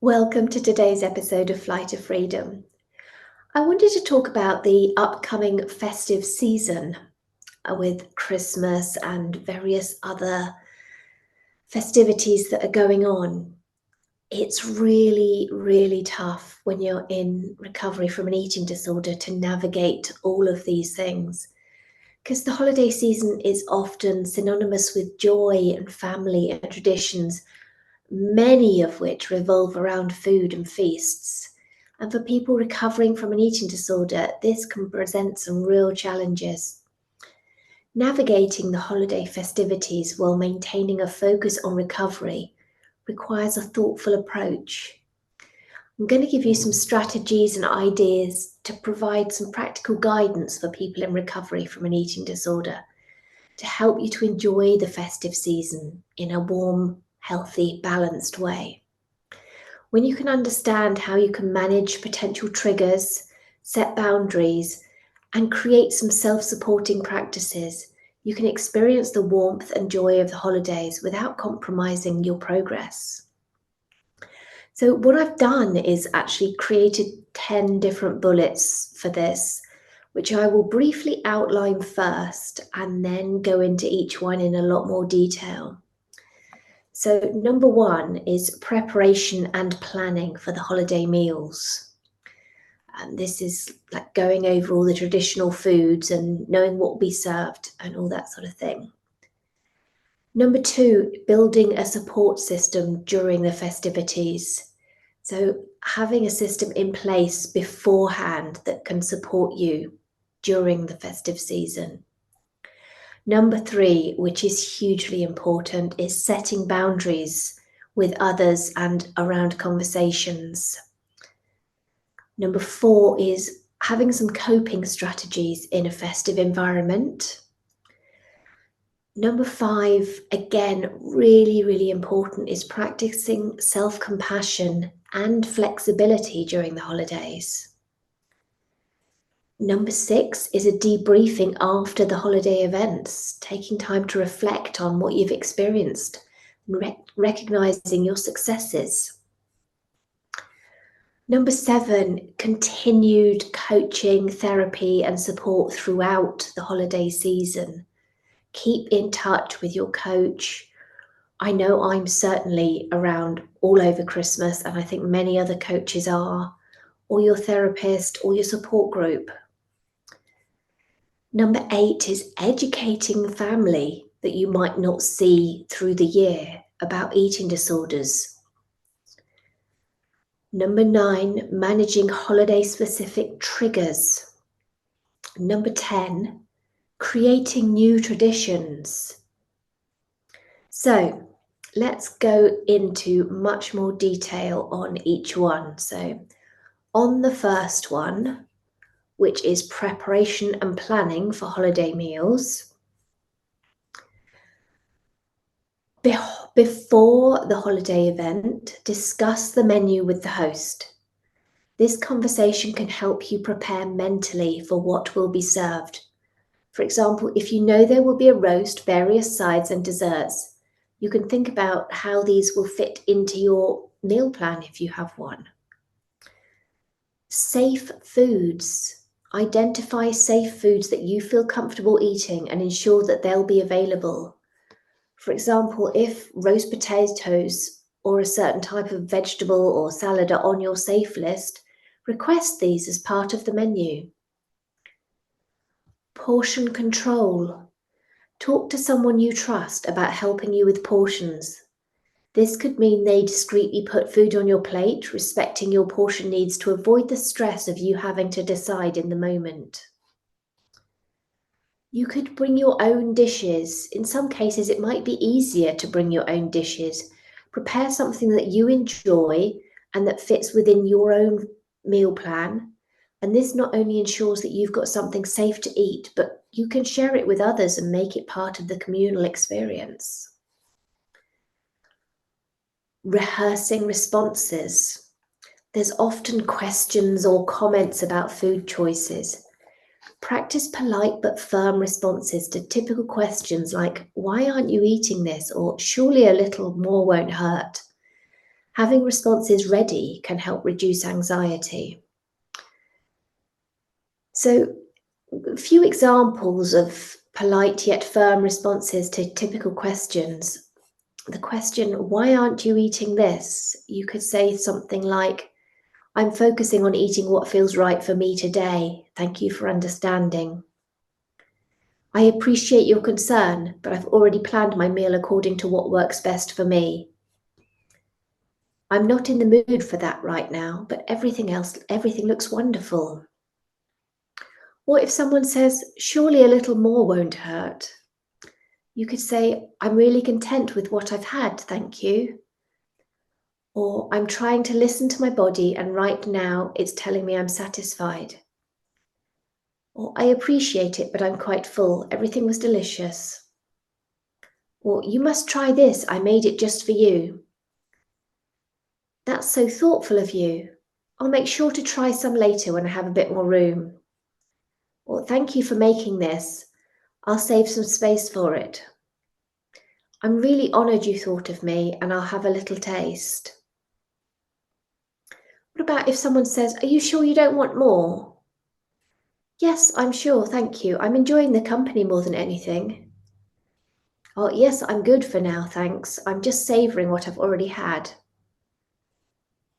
Welcome to today's episode of Flight of Freedom. I wanted to talk about the upcoming festive season with Christmas and various other festivities that are going on. It's really, really tough when you're in recovery from an eating disorder to navigate all of these things because the holiday season is often synonymous with joy and family and traditions, many of which revolve around food and feasts. And for people recovering from an eating disorder, this can present some real challenges. Navigating the holiday festivities while maintaining a focus on recovery requires a thoughtful approach. I'm going to give you some strategies and ideas to provide some practical guidance for people in recovery from an eating disorder to help you to enjoy the festive season in a warm, healthy, balanced way. When you can understand how you can manage potential triggers, set boundaries, and create some self-supporting practices, you can experience the warmth and joy of the holidays without compromising your progress. So what I've done is actually created 10 different bullets for this, which I will briefly outline first and then go into each one in a lot more detail. So number one is preparation and planning for the holiday meals. And this is like going over all the traditional foods and knowing what will be served and all that sort of thing. Number two, building a support system during the festivities. So having a system in place beforehand that can support you during the festive season. Number three, which is hugely important, is setting boundaries with others and around conversations. Number four is having some coping strategies in a festive environment. Number five, again, really, really important, is practicing self-compassion and flexibility during the holidays. Number six is a debriefing after the holiday events, taking time to reflect on what you've experienced and recognizing your successes. Number seven, continued coaching, therapy, and support throughout the holiday season. Keep in touch with your coach. I know I'm certainly around all over Christmas, and I think many other coaches are, or your therapist, or your support group. Number eight is educating family that you might not see through the year about eating disorders. Number nine, managing holiday-specific triggers. Number 10, creating new traditions. So let's go into much more detail on each one. So on the first one, which is preparation and planning for holiday meals. Before the holiday event, discuss the menu with the host. This conversation can help you prepare mentally for what will be served. For example, if you know there will be a roast, various sides and desserts, you can think about how these will fit into your meal plan if you have one. Safe foods. Identify safe foods that you feel comfortable eating and ensure that they'll be available. For example, if roast potatoes or a certain type of vegetable or salad are on your safe list, request these as part of the menu. Portion control. Talk to someone you trust about helping you with portions. This could mean they discreetly put food on your plate, respecting your portion needs to avoid the stress of you having to decide in the moment. You could bring your own dishes. In some cases, it might be easier to bring your own dishes. Prepare something that you enjoy and that fits within your own meal plan. And this not only ensures that you've got something safe to eat, but you can share it with others and make it part of the communal experience. Rehearsing responses. There's often questions or comments about food choices. Practice polite but firm responses to typical questions like, why aren't you eating this? Or surely a little more won't hurt. Having responses ready can help reduce anxiety. So, a few examples of polite yet firm responses to typical questions. The question, why aren't you eating this? You could say something like, I'm focusing on eating what feels right for me today. Thank you for understanding. I appreciate your concern, but I've already planned my meal according to what works best for me. I'm not in the mood for that right now, but everything looks wonderful. Or if someone says, surely a little more won't hurt, you could say, I'm really content with what I've had, thank you. Or I'm trying to listen to my body and right now it's telling me I'm satisfied. Or I appreciate it, but I'm quite full. Everything was delicious. Or you must try this. I made it just for you. That's so thoughtful of you. I'll make sure to try some later when I have a bit more room. Or thank you for making this. I'll save some space for it. I'm really honoured you thought of me and I'll have a little taste. What about if someone says, are you sure you don't want more? Yes, I'm sure, thank you. I'm enjoying the company more than anything. Oh, yes, I'm good for now, thanks. I'm just savouring what I've already had.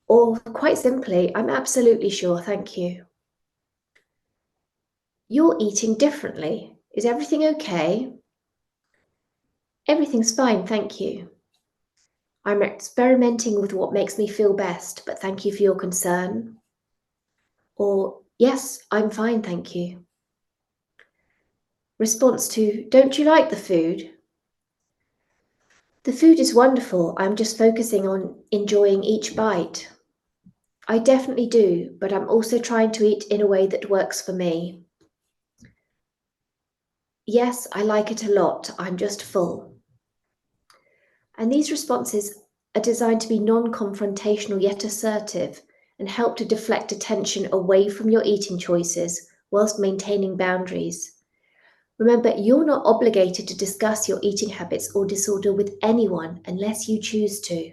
Or quite simply, I'm absolutely sure, thank you. You're eating differently. Is everything okay? Everything's fine, thank you. I'm experimenting with what makes me feel best, but thank you for your concern. Or, yes, I'm fine, thank you. Response to, don't you like the food? The food is wonderful. I'm just focusing on enjoying each bite. I definitely do, but I'm also trying to eat in a way that works for me. Yes, I like it a lot. I'm just full. And these responses are designed to be non-confrontational yet assertive and help to deflect attention away from your eating choices whilst maintaining boundaries. Remember, you're not obligated to discuss your eating habits or disorder with anyone unless you choose to.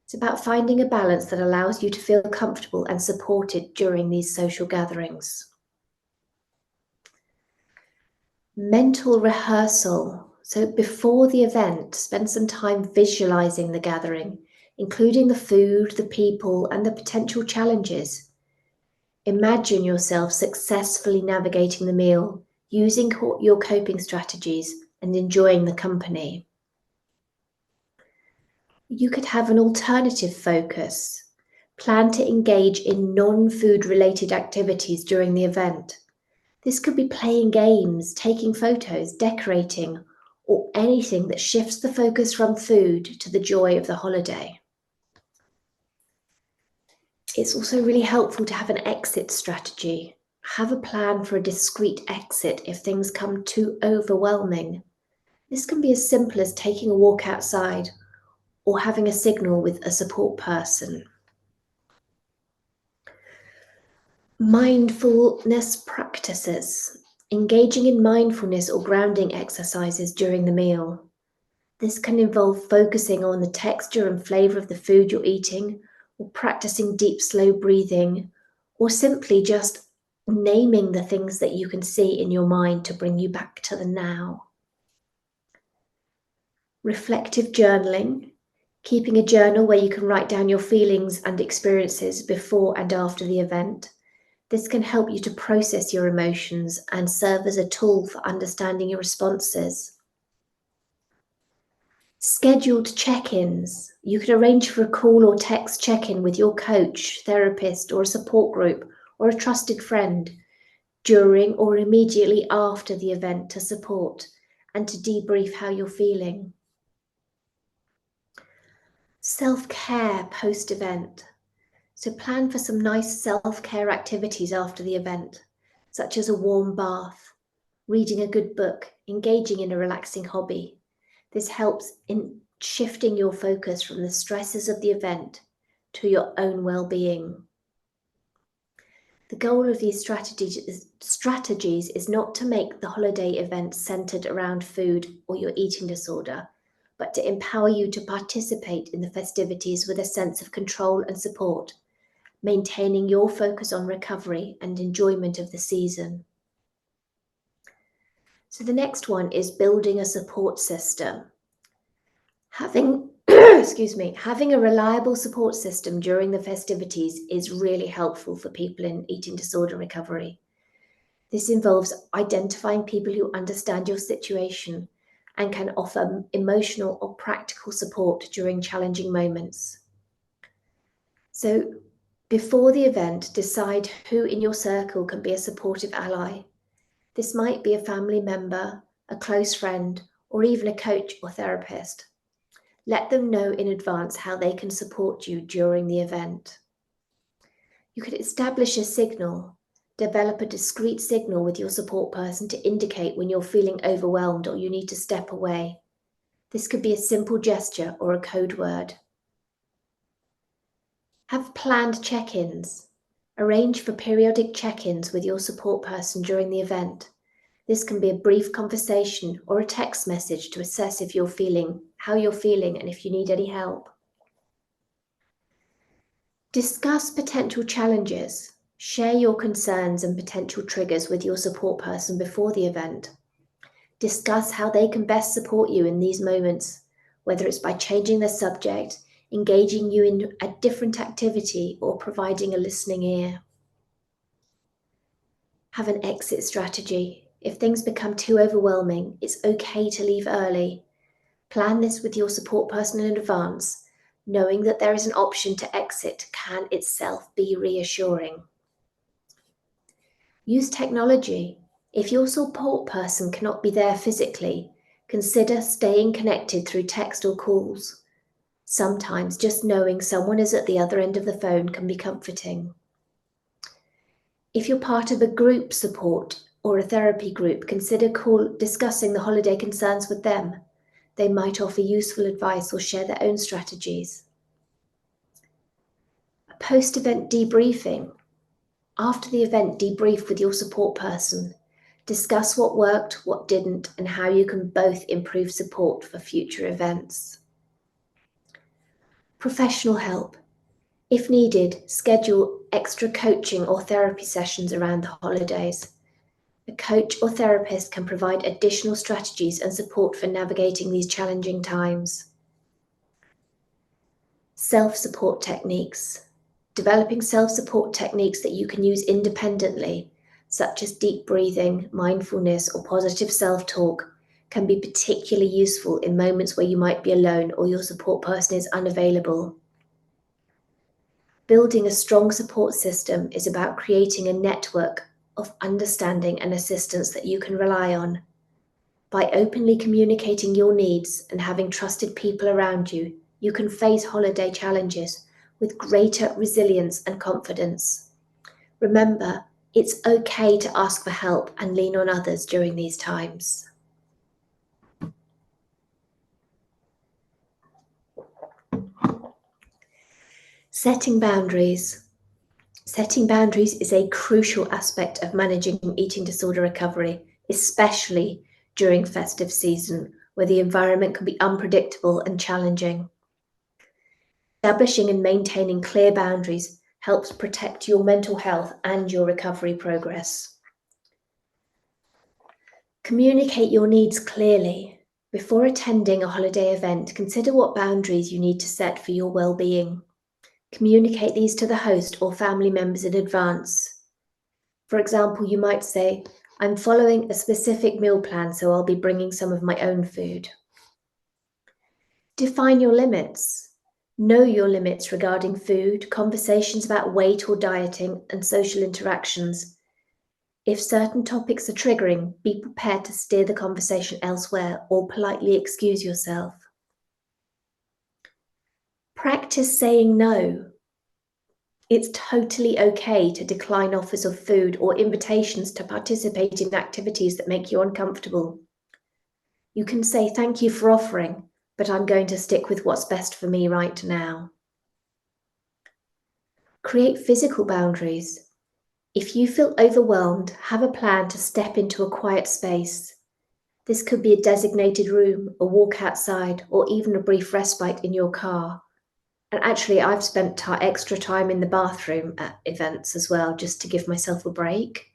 It's about finding a balance that allows you to feel comfortable and supported during these social gatherings. Mental rehearsal. So before the event, spend some time visualizing the gathering, including the food, the people, and the potential challenges. Imagine yourself successfully navigating the meal, using your coping strategies, and enjoying the company. You could have an alternative focus. Plan to engage in non-food related activities during the event. This could be playing games, taking photos, decorating, or anything that shifts the focus from food to the joy of the holiday. It's also really helpful to have an exit strategy. Have a plan for a discreet exit if things come too overwhelming. This can be as simple as taking a walk outside or having a signal with a support person. Mindfulness practices. Engaging in mindfulness or grounding exercises during the meal. This can involve focusing on the texture and flavour of the food you're eating, or practicing deep, slow breathing, or simply just naming the things that you can see in your mind to bring you back to the now. Reflective journaling. Keeping a journal where you can write down your feelings and experiences before and after the event. This can help you to process your emotions and serve as a tool for understanding your responses. Scheduled check-ins. You could arrange for a call or text check-in with your coach, therapist, or a support group, or a trusted friend during or immediately after the event to support and to debrief how you're feeling. Self-care post-event. So plan for some nice self-care activities after the event, such as a warm bath, reading a good book, engaging in a relaxing hobby. This helps in shifting your focus from the stresses of the event to your own well-being. The goal of these strategies is not to make the holiday event centered around food or your eating disorder, but to empower you to participate in the festivities with a sense of control and support, maintaining your focus on recovery and enjoyment of the season. So the next one is building a support system. Having having a reliable support system during the festivities is really helpful for people in eating disorder recovery. This involves identifying people who understand your situation and can offer emotional or practical support during challenging moments. So, before the event, decide who in your circle can be a supportive ally. This might be a family member, a close friend, or even a coach or therapist. Let them know in advance how they can support you during the event. You could establish a signal, develop a discrete signal with your support person to indicate when you're feeling overwhelmed or you need to step away. This could be a simple gesture or a code word. Have planned check-ins. Arrange for periodic check-ins with your support person during the event. This can be a brief conversation or a text message to assess how you're feeling and if you need any help. Discuss potential challenges. Share your concerns and potential triggers with your support person before the event. Discuss how they can best support you in these moments, whether it's by changing the subject, engaging you in a different activity, or providing a listening ear. Have an exit strategy. If things become too overwhelming, it's okay to leave early. Plan this with your support person in advance. Knowing that there is an option to exit can itself be reassuring. Use technology. If your support person cannot be there physically, consider staying connected through text or calls. Sometimes just knowing someone is at the other end of the phone can be comforting. If you're part of a group support or a therapy group, consider discussing the holiday concerns with them. They might offer useful advice or share their own strategies. A post-event debriefing. After the event, debrief with your support person. Discuss what worked, what didn't, and how you can both improve support for future events. Professional help. If needed, schedule extra coaching or therapy sessions around the holidays. A coach or therapist can provide additional strategies and support for navigating these challenging times. Self-support techniques. Developing self-support techniques that you can use independently, such as deep breathing, mindfulness, or positive self-talk, can be particularly useful in moments where you might be alone or your support person is unavailable. Building a strong support system is about creating a network of understanding and assistance that you can rely on. By openly communicating your needs and having trusted people around you, you can face holiday challenges with greater resilience and confidence. Remember, it's okay to ask for help and lean on others during these times. Setting boundaries. Setting boundaries is a crucial aspect of managing eating disorder recovery, especially during festive season, where the environment can be unpredictable and challenging. Establishing and maintaining clear boundaries helps protect your mental health and your recovery progress. Communicate your needs clearly. Before attending a holiday event, consider what boundaries you need to set for your well-being. Communicate these to the host or family members in advance. For example, you might say, "I'm following a specific meal plan, so I'll be bringing some of my own food." Define your limits. Know your limits regarding food, conversations about weight or dieting, and social interactions. If certain topics are triggering, be prepared to steer the conversation elsewhere or politely excuse yourself. Practice saying no. It's totally okay to decline offers of food or invitations to participate in activities that make you uncomfortable. You can say thank you for offering, but I'm going to stick with what's best for me right now. Create physical boundaries. If you feel overwhelmed, have a plan to step into a quiet space. This could be a designated room, a walk outside, or even a brief respite in your car. And actually, I've spent extra time in the bathroom at events as well, just to give myself a break.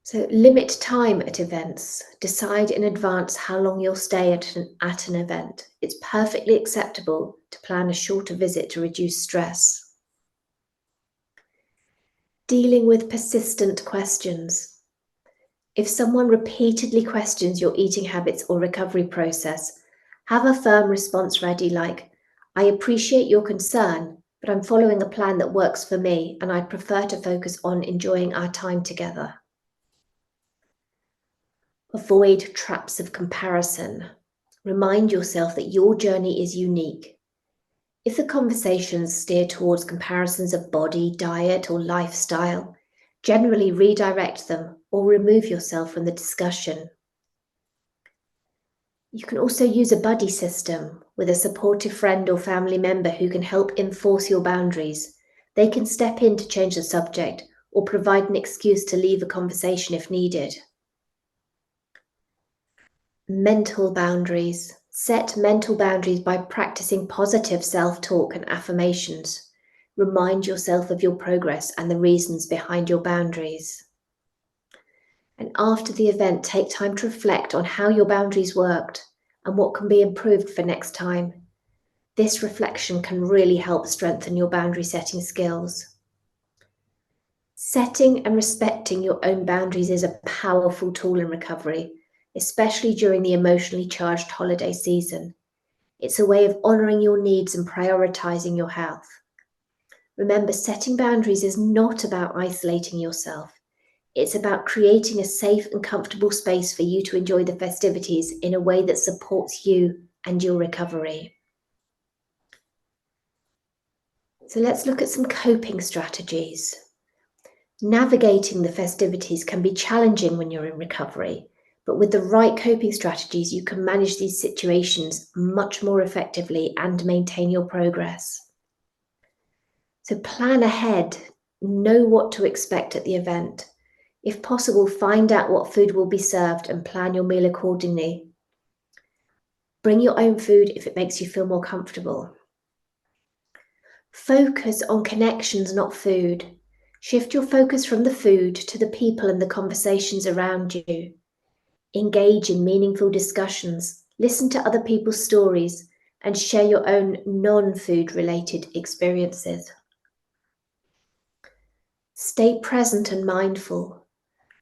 So, limit time at events. Decide in advance how long you'll stay at an event. It's perfectly acceptable to plan a shorter visit to reduce stress. Dealing with persistent questions. If someone repeatedly questions your eating habits or recovery process, have a firm response ready like, I appreciate your concern, but I'm following a plan that works for me and I'd prefer to focus on enjoying our time together. Avoid traps of comparison. Remind yourself that your journey is unique. If the conversations steer towards comparisons of body, diet, or lifestyle, generally redirect them or remove yourself from the discussion. You can also use a buddy system with a supportive friend or family member who can help enforce your boundaries. They can step in to change the subject or provide an excuse to leave a conversation if needed. Mental boundaries. Set mental boundaries by practicing positive self-talk and affirmations. Remind yourself of your progress and the reasons behind your boundaries. And after the event, take time to reflect on how your boundaries worked and what can be improved for next time. This reflection can really help strengthen your boundary setting skills. Setting and respecting your own boundaries is a powerful tool in recovery, especially during the emotionally charged holiday season. It's a way of honoring your needs and prioritizing your health. Remember, setting boundaries is not about isolating yourself. It's about creating a safe and comfortable space for you to enjoy the festivities in a way that supports you and your recovery. So let's look at some coping strategies. Navigating the festivities can be challenging when you're in recovery, but with the right coping strategies, you can manage these situations much more effectively and maintain your progress. So plan ahead, know what to expect at the event. If possible, find out what food will be served and plan your meal accordingly. Bring your own food if it makes you feel more comfortable. Focus on connections, not food. Shift your focus from the food to the people and the conversations around you. Engage in meaningful discussions, listen to other people's stories, and share your own non-food related experiences. Stay present and mindful.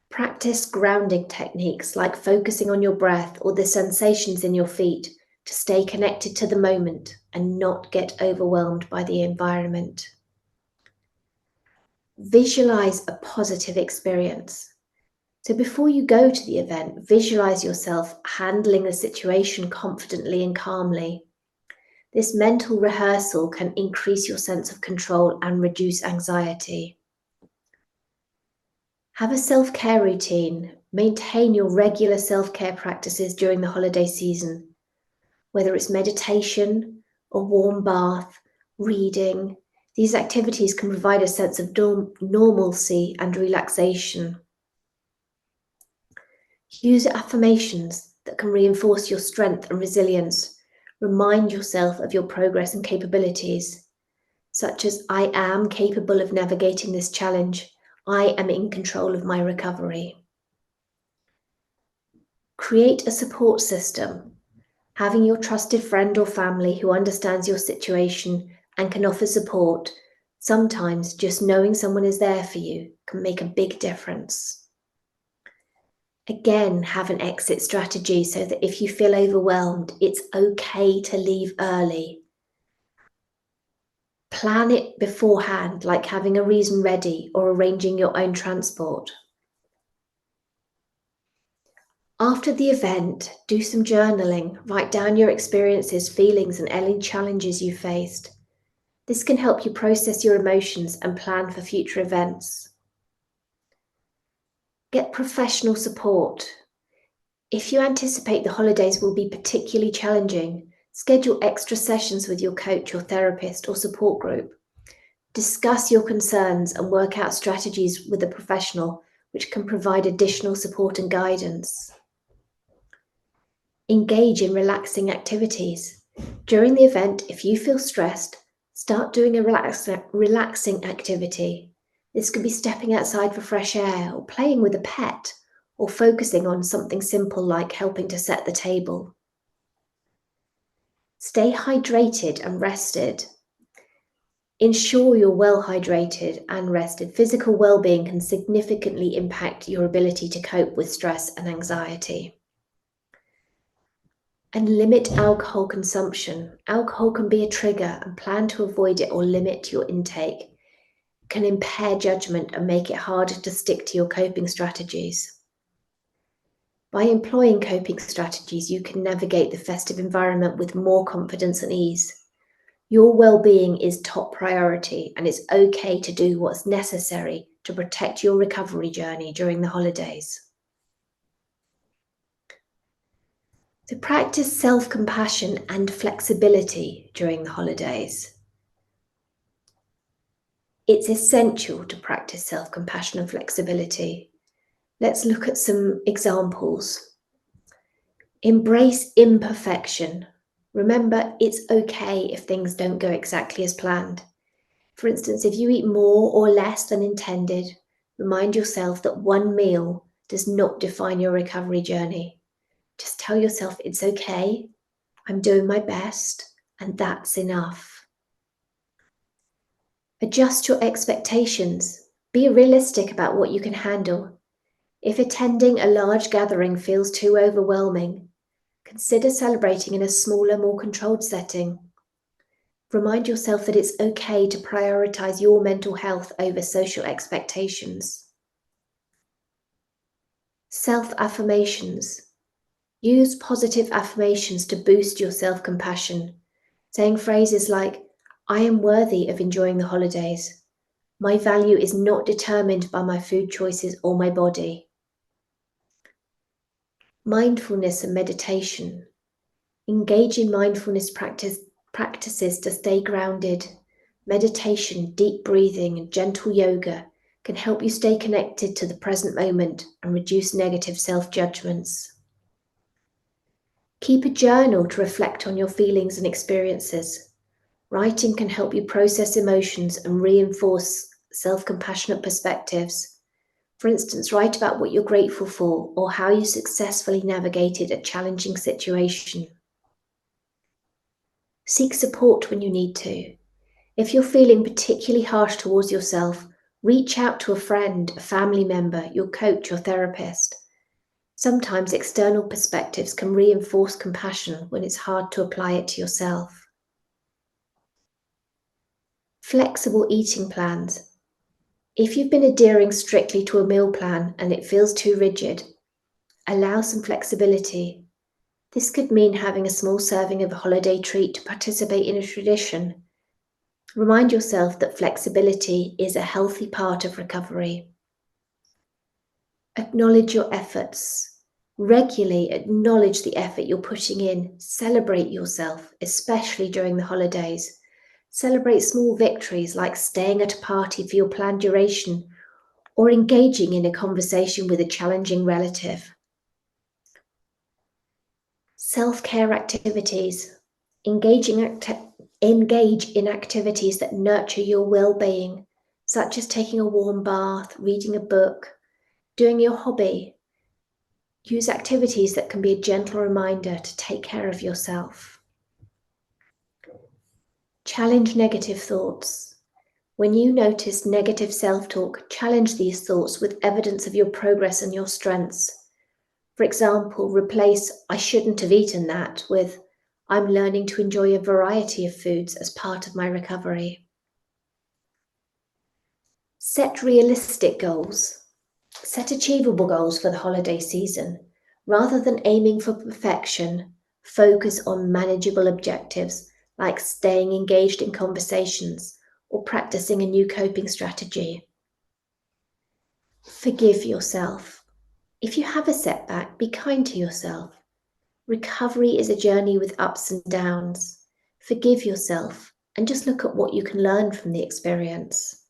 Practice grounding techniques like focusing on your breath or the sensations in your feet to stay connected to the moment and not get overwhelmed by the environment. Visualize a positive experience. So before you go to the event, visualize yourself handling the situation confidently and calmly. This mental rehearsal can increase your sense of control and reduce anxiety. Have a self-care routine. Maintain your regular self-care practices during the holiday season, whether it's meditation, a warm bath, reading. These activities can provide a sense of normalcy and relaxation. Use affirmations that can reinforce your strength and resilience. Remind yourself of your progress and capabilities, such as I am capable of navigating this challenge. I am in control of my recovery. Create a support system. Having your trusted friend or family who understands your situation and can offer support, sometimes just knowing someone is there for you can make a big difference. Again, have an exit strategy so that if you feel overwhelmed, it's okay to leave early. Plan it beforehand, like having a reason ready or arranging your own transport. After the event, do some journaling. Write down your experiences, feelings, and any challenges you faced. This can help you process your emotions and plan for future events. Get professional support. If you anticipate the holidays will be particularly challenging, schedule extra sessions with your coach or therapist or support group. Discuss your concerns and work out strategies with a professional which can provide additional support and guidance. Engage in relaxing activities. During the event, if you feel stressed, start doing a relaxing activity. This could be stepping outside for fresh air, or playing with a pet, or focusing on something simple like helping to set the table. Stay hydrated and rested. Ensure you're well hydrated and rested. Physical well-being can significantly impact your ability to cope with stress and anxiety. And limit alcohol consumption. Alcohol can be a trigger, and plan to avoid it or limit your intake. It can impair judgment and make it harder to stick to your coping strategies. By employing coping strategies, you can navigate the festive environment with more confidence and ease. Your well-being is top priority, and it's okay to do what's necessary to protect your recovery journey during the holidays. So practice self-compassion and flexibility during the holidays. It's essential to practice self-compassion and flexibility. Let's look at some examples. Embrace imperfection. Remember, it's okay if things don't go exactly as planned. For instance, if you eat more or less than intended, remind yourself that one meal does not define your recovery journey. Just tell yourself it's okay, I'm doing my best, and that's enough. Adjust your expectations. Be realistic about what you can handle. If attending a large gathering feels too overwhelming, consider celebrating in a smaller, more controlled setting. Remind yourself that it's okay to prioritize your mental health over social expectations. Self-affirmations. Use positive affirmations to boost your self-compassion, saying phrases like, I am worthy of enjoying the holidays. My value is not determined by my food choices or my body. Mindfulness and meditation. Engage in mindfulness practices to stay grounded. Meditation, deep breathing, and gentle yoga can help you stay connected to the present moment and reduce negative self-judgments. Keep a journal to reflect on your feelings and experiences. Writing can help you process emotions and reinforce self-compassionate perspectives. For instance, write about what you're grateful for or how you successfully navigated a challenging situation. Seek support when you need to. If you're feeling particularly harsh towards yourself, reach out to a friend, a family member, your coach or therapist. Sometimes external perspectives can reinforce compassion when it's hard to apply it to yourself. Flexible eating plans. If you've been adhering strictly to a meal plan and it feels too rigid, allow some flexibility. This could mean having a small serving of a holiday treat to participate in a tradition. Remind yourself that flexibility is a healthy part of recovery. Acknowledge your efforts. Regularly acknowledge the effort you're putting in. Celebrate yourself, especially during the holidays. Celebrate small victories like staying at a party for your planned duration or engaging in a conversation with a challenging relative. Self-care activities. Engage in activities that nurture your well-being, such as taking a warm bath, reading a book, doing your hobby. Use activities that can be a gentle reminder to take care of yourself. Challenge negative thoughts. When you notice negative self-talk, challenge these thoughts with evidence of your progress and your strengths. For example, replace I shouldn't have eaten that with I'm learning to enjoy a variety of foods as part of my recovery. Set realistic goals. Set achievable goals for the holiday season. Rather than aiming for perfection, focus on manageable objectives like staying engaged in conversations or practicing a new coping strategy. Forgive yourself. If you have a setback, be kind to yourself. Recovery is a journey with ups and downs. Forgive yourself and just look at what you can learn from the experience.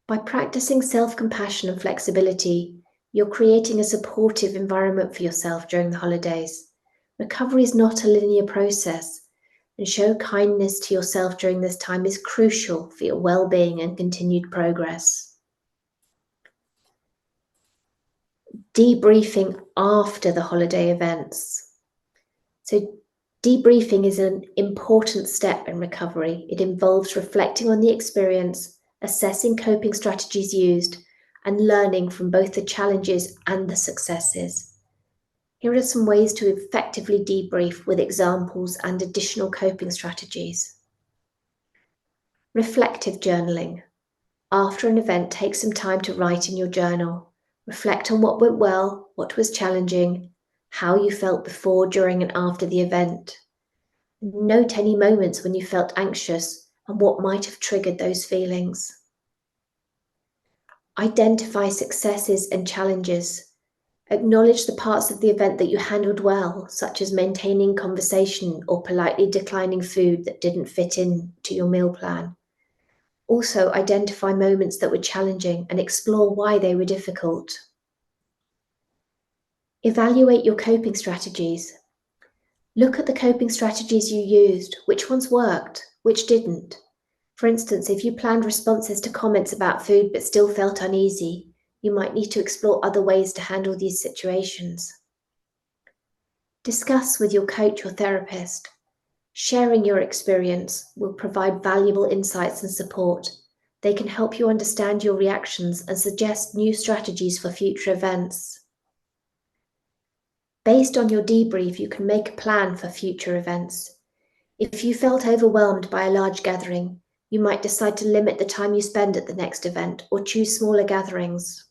By practicing self-compassion and flexibility, you're creating a supportive environment for yourself during the holidays. Recovery is not a linear process, and show kindness to yourself during this time is crucial for your well-being and continued progress. Debriefing after the holiday events. So debriefing is an important step in recovery. It involves reflecting on the experience, assessing coping strategies used, and learning from both the challenges and the successes. Here are some ways to effectively debrief with examples and additional coping strategies. Reflective journaling. After an event, take some time to write in your journal. Reflect on what went well, what was challenging, how you felt before, during, and after the event. Note any moments when you felt anxious and what might have triggered those feelings. Identify successes and challenges. Acknowledge the parts of the event that you handled well, such as maintaining conversation or politely declining food that didn't fit into your meal plan. Also, identify moments that were challenging and explore why they were difficult. Evaluate your coping strategies. Look at the coping strategies you used. Which ones worked? Which didn't? For instance, if you planned responses to comments about food but still felt uneasy, you might need to explore other ways to handle these situations. Discuss with your coach or therapist. Sharing your experience will provide valuable insights and support. They can help you understand your reactions and suggest new strategies for future events. Based on your debrief, you can make a plan for future events. If you felt overwhelmed by a large gathering, you might decide to limit the time you spend at the next event or choose smaller gatherings.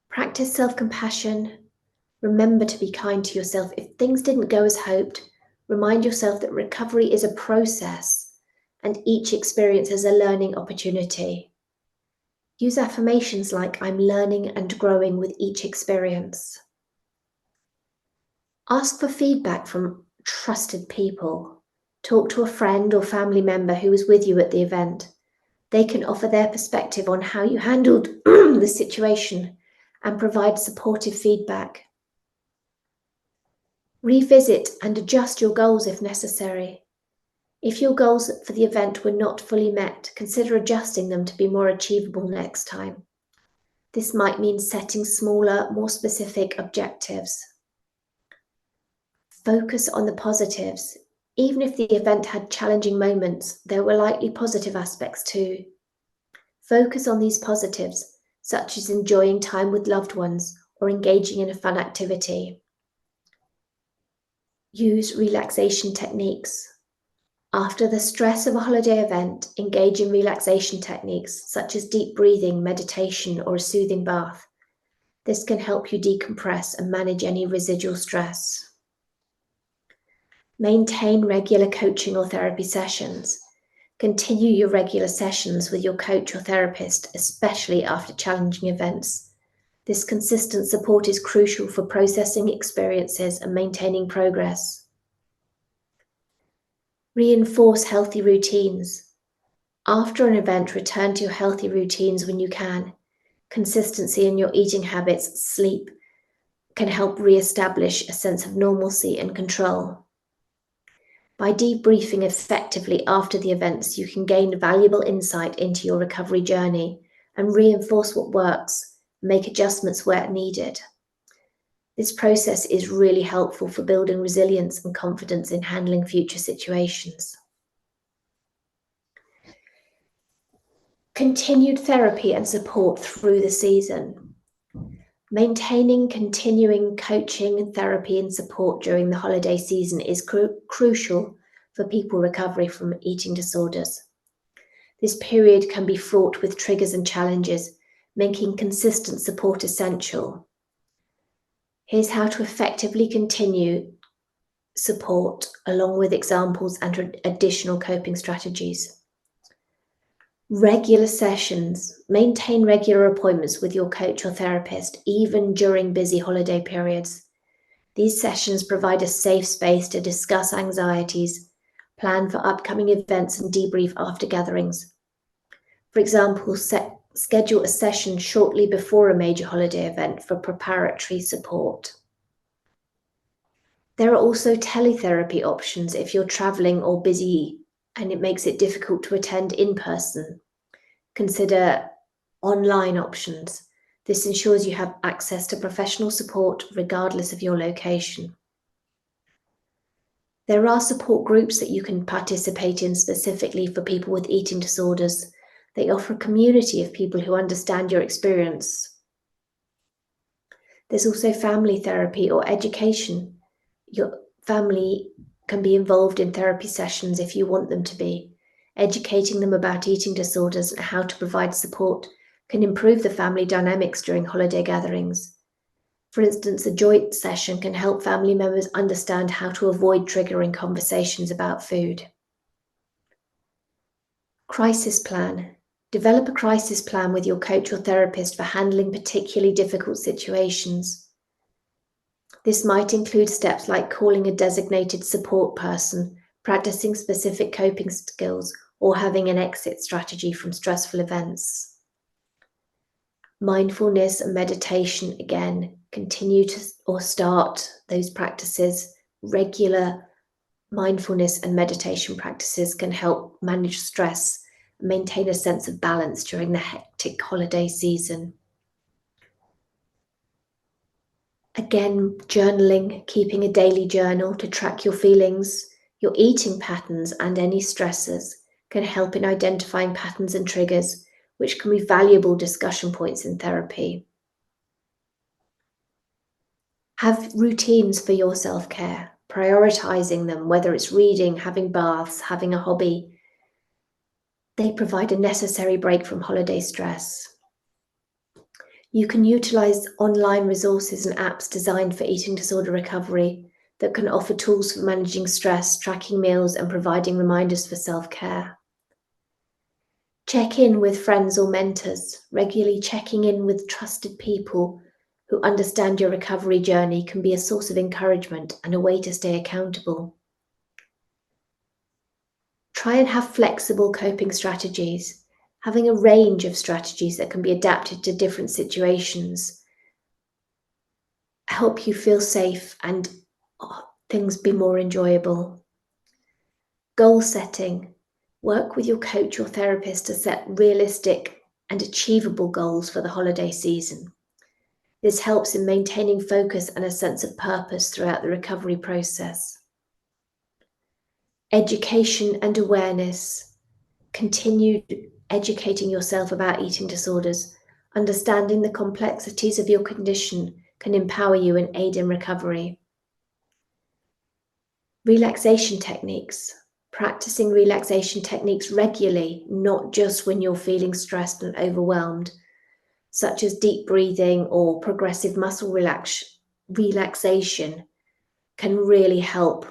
Practice self-compassion. Remember to be kind to yourself. If things didn't go as hoped, remind yourself that recovery is a process and each experience is a learning opportunity. Use affirmations like "I'm learning and growing with each experience." Ask for feedback from trusted people. Talk to a friend or family member who was with you at the event. They can offer their perspective on how you handled the situation and provide supportive feedback. Revisit and adjust your goals if necessary. If your goals for the event were not fully met, consider adjusting them to be more achievable next time. This might mean setting smaller, more specific objectives. Focus on the positives. Even if the event had challenging moments, there were likely positive aspects too. Focus on these positives, such as enjoying time with loved ones or engaging in a fun activity. Use relaxation techniques. After the stress of a holiday event, engage in relaxation techniques such as deep breathing, meditation, or a soothing bath. This can help you decompress and manage any residual stress. Maintain regular coaching or therapy sessions. Continue your regular sessions with your coach or therapist, especially after challenging events. This consistent support is crucial for processing experiences and maintaining progress. Reinforce healthy routines. After an event, return to your healthy routines when you can. Consistency in your eating habits, sleep, can help re-establish a sense of normalcy and control. By debriefing effectively after the events, you can gain valuable insight into your recovery journey and reinforce what works, make adjustments where needed. This process is really helpful for building resilience and confidence in handling future situations. Continued therapy and support through the season. Maintaining continuing coaching, therapy, and support during the holiday season is crucial for people recovery from eating disorders. This period can be fraught with triggers and challenges, making consistent support essential. Here's how to effectively continue support, along with examples and additional coping strategies. Regular sessions. Maintain regular appointments with your coach or therapist, even during busy holiday periods. These sessions provide a safe space to discuss anxieties, plan for upcoming events, and debrief after gatherings. For example, schedule a session shortly before a major holiday event for preparatory support. There are also teletherapy options if you're traveling or busy and it makes it difficult to attend in person. Consider online options. This ensures you have access to professional support regardless of your location. There are support groups that you can participate in specifically for people with eating disorders. They offer a community of people who understand your experience. There's also family therapy or education. Your family can be involved in therapy sessions if you want them to be. Educating them about eating disorders and how to provide support can improve the family dynamics during holiday gatherings. For instance, a joint session can help family members understand how to avoid triggering conversations about food. Crisis plan. Develop a crisis plan with your coach or therapist for handling particularly difficult situations. This might include steps like calling a designated support person, practicing specific coping skills, or having an exit strategy from stressful events. Mindfulness and meditation, again, continue to or start those practices. Regular mindfulness and meditation practices can help manage stress and maintain a sense of balance during the hectic holiday season. Again, journaling, keeping a daily journal to track your feelings, your eating patterns, and any stressors can help in identifying patterns and triggers, which can be valuable discussion points in therapy. Have routines for your self care, prioritizing them, whether it's reading, having baths, having a hobby. They provide a necessary break from holiday stress. You can utilize online resources and apps designed for eating disorder recovery that can offer tools for managing stress, tracking meals, and providing reminders for self care. Check in with friends or mentors. Regularly checking in with trusted people who understand your recovery journey can be a source of encouragement and a way to stay accountable. Try and have flexible coping strategies, having a range of strategies that can be adapted to different situations, help you feel safe and things be more enjoyable. Goal setting. Work with your coach or therapist to set realistic and achievable goals for the holiday season. This helps in maintaining focus and a sense of purpose throughout the recovery process. Education and awareness. Continue educating yourself about eating disorders. Understanding the complexities of your condition can empower you and aid in recovery. Relaxation techniques. Practicing relaxation techniques regularly, not just when you're feeling stressed and overwhelmed, such as deep breathing or progressive muscle relaxation, can really help.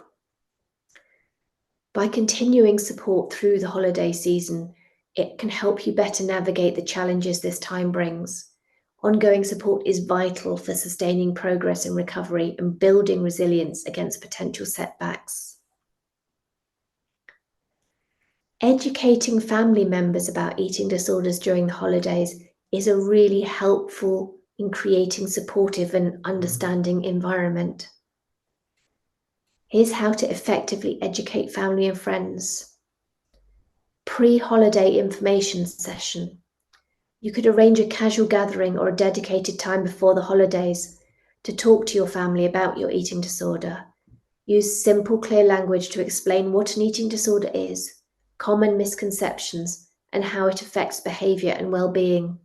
By continuing support through the holiday season, it can help you better navigate the challenges this time brings. Ongoing support is vital for sustaining progress in recovery and building resilience against potential setbacks. Educating family members about eating disorders during the holidays is a really helpful in creating supportive and understanding environment. Here's how to effectively educate family and friends. Pre-holiday information session. You could arrange a casual gathering or a dedicated time before the holidays to talk to your family about your eating disorder. Use simple, clear language to explain what an eating disorder is, common misconceptions, and how it affects behavior and well-being.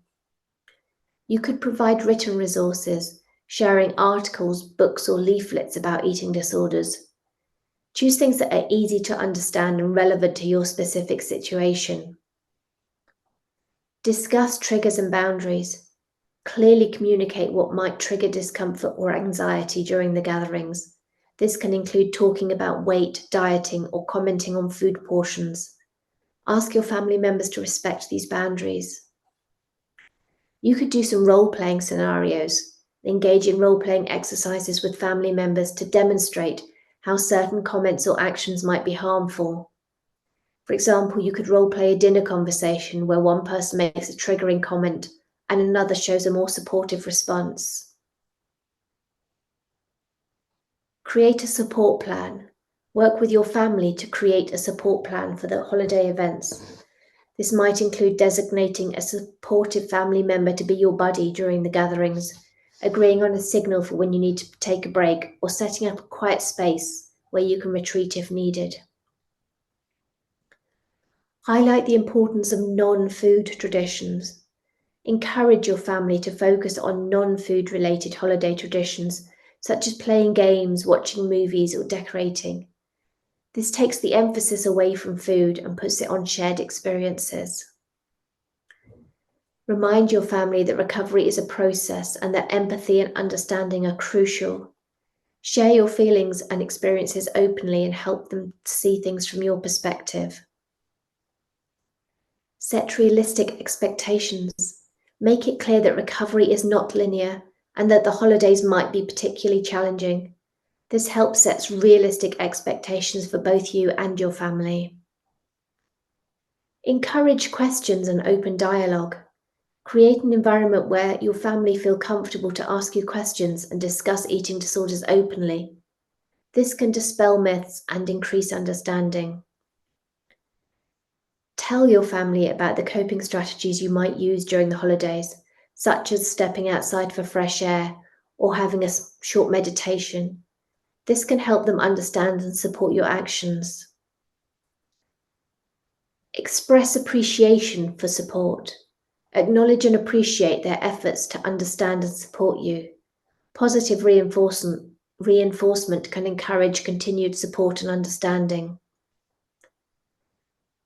You could provide written resources, sharing articles, books, or leaflets about eating disorders. Choose things that are easy to understand and relevant to your specific situation. Discuss triggers and boundaries. Clearly communicate what might trigger discomfort or anxiety during the gatherings. This can include talking about weight, dieting, or commenting on food portions. Ask your family members to respect these boundaries. You could do some role-playing scenarios. Engage in role-playing exercises with family members to demonstrate how certain comments or actions might be harmful. For example, you could role play a dinner conversation where one person makes a triggering comment and another shows a more supportive response. Create a support plan. Work with your family to create a support plan for the holiday events. This might include designating a supportive family member to be your buddy during the gatherings, agreeing on a signal for when you need to take a break, or setting up a quiet space where you can retreat if needed. Highlight the importance of non-food traditions. Encourage your family to focus on non-food related holiday traditions, such as playing games, watching movies, or decorating. This takes the emphasis away from food and puts it on shared experiences. Remind your family that recovery is a process and that empathy and understanding are crucial. Share your feelings and experiences openly and help them see things from your perspective. Set realistic expectations. Make it clear that recovery is not linear and that the holidays might be particularly challenging. This helps set realistic expectations for both you and your family. Encourage questions and open dialogue. Create an environment where your family feel comfortable to ask you questions and discuss eating disorders openly. This can dispel myths and increase understanding. Tell your family about the coping strategies you might use during the holidays, such as stepping outside for fresh air or having a short meditation. This can help them understand and support your actions. Express appreciation for support. Acknowledge and appreciate their efforts to understand and support you. Positive reinforcement can encourage continued support and understanding.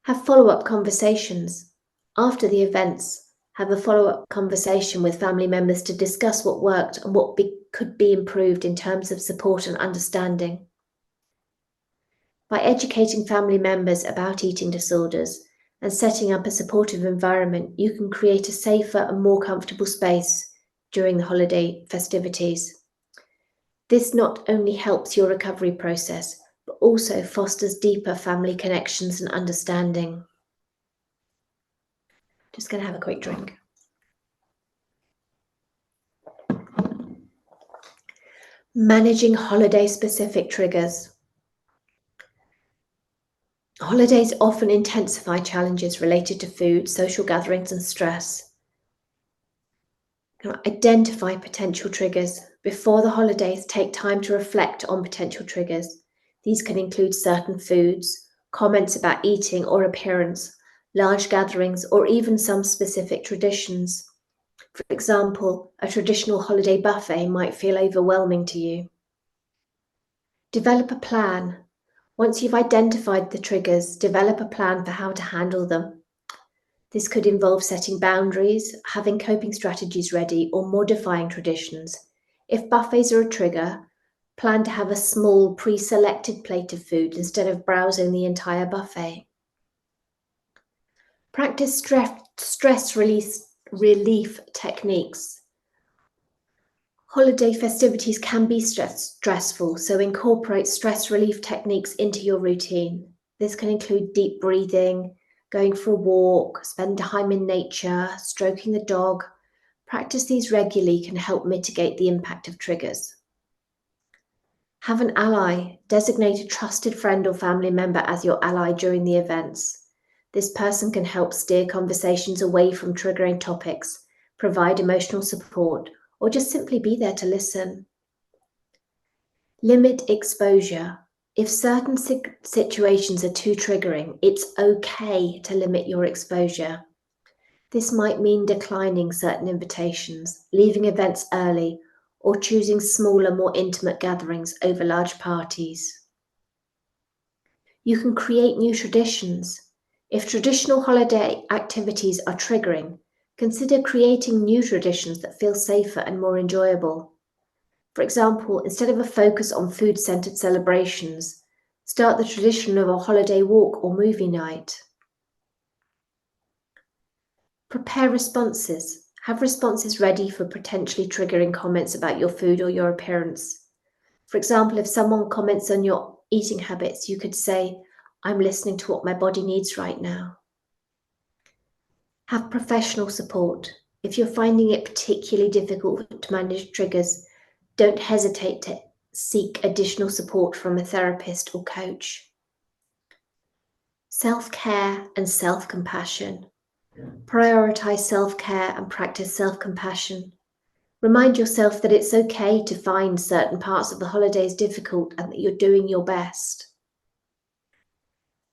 Have follow-up conversations. After the events, have a follow-up conversation with family members to discuss what worked and what could be improved in terms of support and understanding. By educating family members about eating disorders and setting up a supportive environment, you can create a safer and more comfortable space during the holiday festivities. This not only helps your recovery process, but also fosters deeper family connections and understanding. Just going to have a quick drink. Managing holiday-specific triggers. Holidays often intensify challenges related to food, social gatherings, and stress. Now, identify potential triggers. Before the holidays, take time to reflect on potential triggers. These can include certain foods, comments about eating or appearance, large gatherings, or even some specific traditions. For example, a traditional holiday buffet might feel overwhelming to you. Develop a plan. Once you've identified the triggers, develop a plan for how to handle them. This could involve setting boundaries, having coping strategies ready, or modifying traditions. If buffets are a trigger, plan to have a small pre-selected plate of food instead of browsing the entire buffet. Practice stress relief techniques. Holiday festivities can be stressful, so incorporate stress relief techniques into your routine. This can include deep breathing, going for a walk, spend time in nature, stroking the dog. Practice these regularly can help mitigate the impact of triggers. Have an ally. Designate a trusted friend or family member as your ally during the events. This person can help steer conversations away from triggering topics, provide emotional support, or just simply be there to listen. Limit exposure. If certain situations are too triggering, it's okay to limit your exposure. This might mean declining certain invitations, leaving events early, or choosing smaller, more intimate gatherings over large parties. You can create new traditions. If traditional holiday activities are triggering, consider creating new traditions that feel safer and more enjoyable. For example, instead of a focus on food-centered celebrations, start the tradition of a holiday walk or movie night. Prepare responses. Have responses ready for potentially triggering comments about your food or your appearance. For example, if someone comments on your eating habits, you could say, I'm listening to what my body needs right now. Have professional support. If you're finding it particularly difficult to manage triggers, don't hesitate to seek additional support from a therapist or coach. Self-care and self-compassion. Prioritize self-care and practice self-compassion. Remind yourself that it's okay to find certain parts of the holidays difficult and that you're doing your best.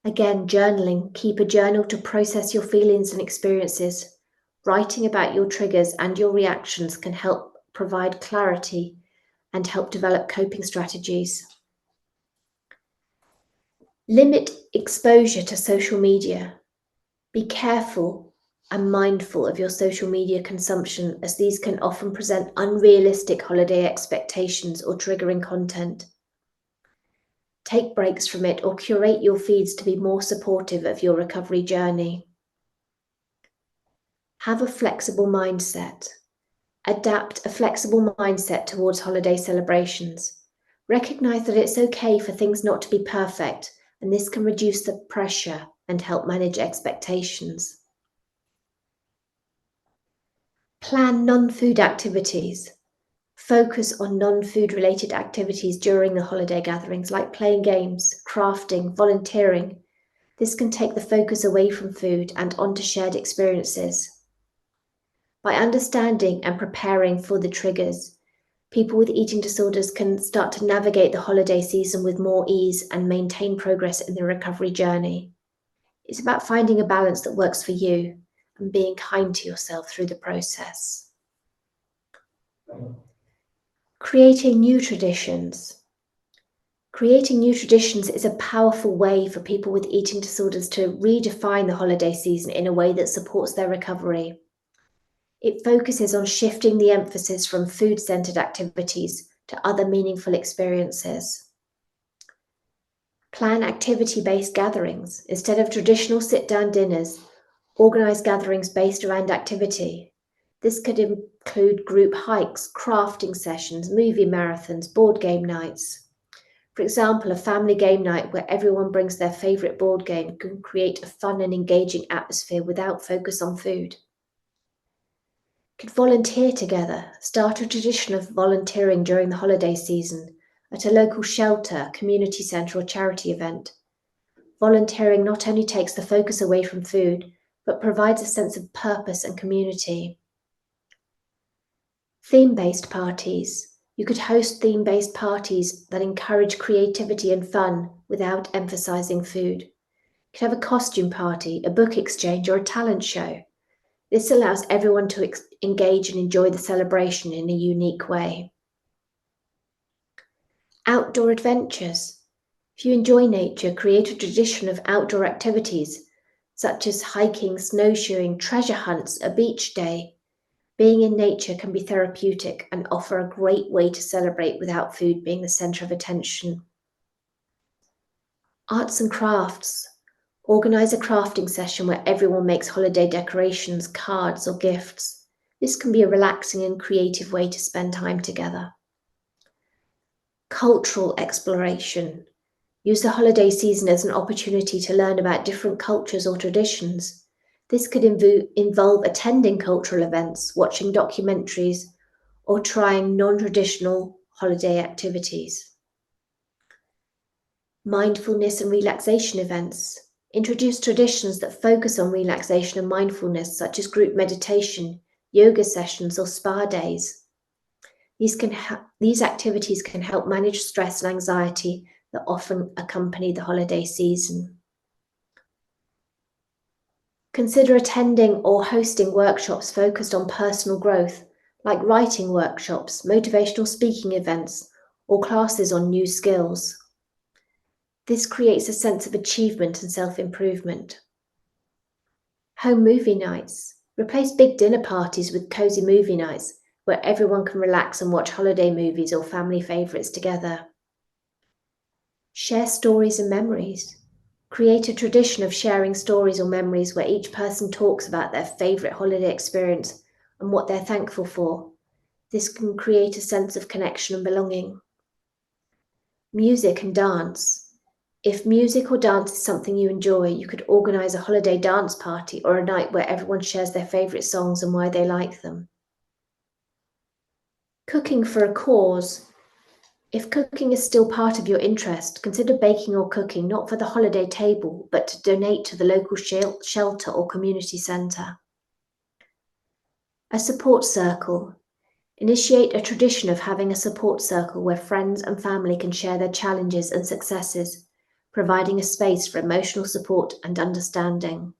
Again, journaling. Keep a journal to process your feelings and experiences. Writing about your triggers and your reactions can help provide clarity and help develop coping strategies. Limit exposure to social media. Be careful and mindful of your social media consumption, as these can often present unrealistic holiday expectations or triggering content. Take breaks from it or curate your feeds to be more supportive of your recovery journey. Have a flexible mindset. Adapt a flexible mindset towards holiday celebrations. Recognize that it's okay for things not to be perfect, and this can reduce the pressure and help manage expectations. Plan non-food activities. Focus on non-food related activities during the holiday gatherings, like playing games, crafting, volunteering. This can take the focus away from food and onto shared experiences. By understanding and preparing for the triggers, people with eating disorders can start to navigate the holiday season with more ease and maintain progress in their recovery journey. It's about finding a balance that works for you and being kind to yourself through the process. Creating new traditions. Creating new traditions is a powerful way for people with eating disorders to redefine the holiday season in a way that supports their recovery. It focuses on shifting the emphasis from food-centered activities to other meaningful experiences. Plan activity-based gatherings. Instead of traditional sit-down dinners, organize gatherings based around activity. This could include group hikes, crafting sessions, movie marathons, board game nights. For example, a family game night where everyone brings their favorite board game can create a fun and engaging atmosphere without focus on food. Could volunteer together, start a tradition of volunteering during the holiday season at a local shelter, community centre, or charity event. Volunteering not only takes the focus away from food, but provides a sense of purpose and community. Theme-based parties. You could host theme-based parties that encourage creativity and fun without emphasizing food. You could have a costume party, a book exchange, or a talent show. This allows everyone to engage and enjoy the celebration in a unique way. Outdoor adventures. If you enjoy nature, create a tradition of outdoor activities, such as hiking, snowshoeing, treasure hunts, a beach day. Being in nature can be therapeutic and offer a great way to celebrate without food being the center of attention. Arts and crafts. Organize a crafting session where everyone makes holiday decorations, cards, or gifts. This can be a relaxing and creative way to spend time together. Cultural exploration. Use the holiday season as an opportunity to learn about different cultures or traditions. This could involve attending cultural events, watching documentaries, or trying non-traditional holiday activities. Mindfulness and relaxation events. Introduce traditions that focus on relaxation and mindfulness, such as group meditation, yoga sessions, or spa days. These activities can help manage stress and anxiety that often accompany the holiday season. Consider attending or hosting workshops focused on personal growth, like writing workshops, motivational speaking events, or classes on new skills. This creates a sense of achievement and self-improvement. Home movie nights. Replace big dinner parties with cozy movie nights where everyone can relax and watch holiday movies or family favourites together. Share stories and memories. Create a tradition of sharing stories or memories where each person talks about their favourite holiday experience and what they're thankful for. This can create a sense of connection and belonging. Music and dance. If music or dance is something you enjoy, you could organise a holiday dance party or a night where everyone shares their favourite songs and why they like them. Cooking for a cause. If cooking is still part of your interest, consider baking or cooking not for the holiday table, but to donate to the local shelter or community centre. A support circle. Initiate a tradition of having a support circle where friends and family can share their challenges and successes, providing a space for emotional support and understanding.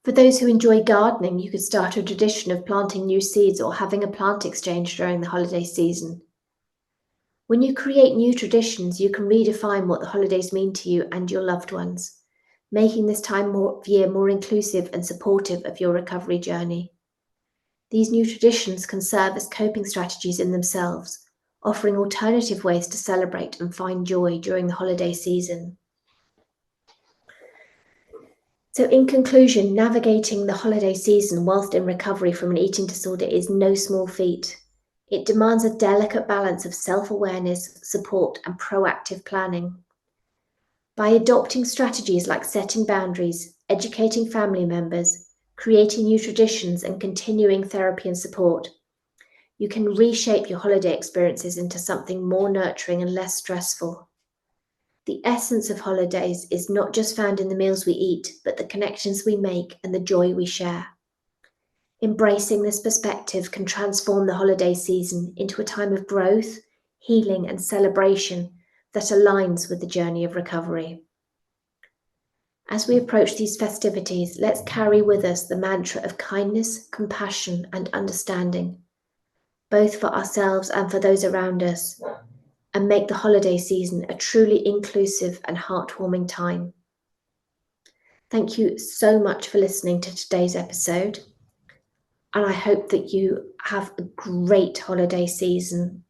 For those who enjoy gardening, you could start a tradition of planting new seeds or having a plant exchange during the holiday season. When you create new traditions, you can redefine what the holidays mean to you and your loved ones, making this time of year more inclusive and supportive of your recovery journey. These new traditions can serve as coping strategies in themselves, offering alternative ways to celebrate and find joy during the holiday season. So, in conclusion, navigating the holiday season whilst in recovery from an eating disorder is no small feat. It demands a delicate balance of self awareness, support, and proactive planning. By adopting strategies like setting boundaries, educating family members, creating new traditions, and continuing therapy and support, you can reshape your holiday experiences into something more nurturing and less stressful. The essence of holidays is not just found in the meals we eat, but the connections we make and the joy we share. Embracing this perspective can transform the holiday season into a time of growth, healing, and celebration that aligns with the journey of recovery. As we approach these festivities, let's carry with us the mantra of kindness, compassion, and understanding, both for ourselves and for those around us, and make the holiday season a truly inclusive and heartwarming time. Thank you so much for listening to today's episode, and I hope that you have a great holiday season.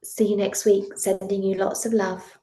See you next week, sending you lots of love.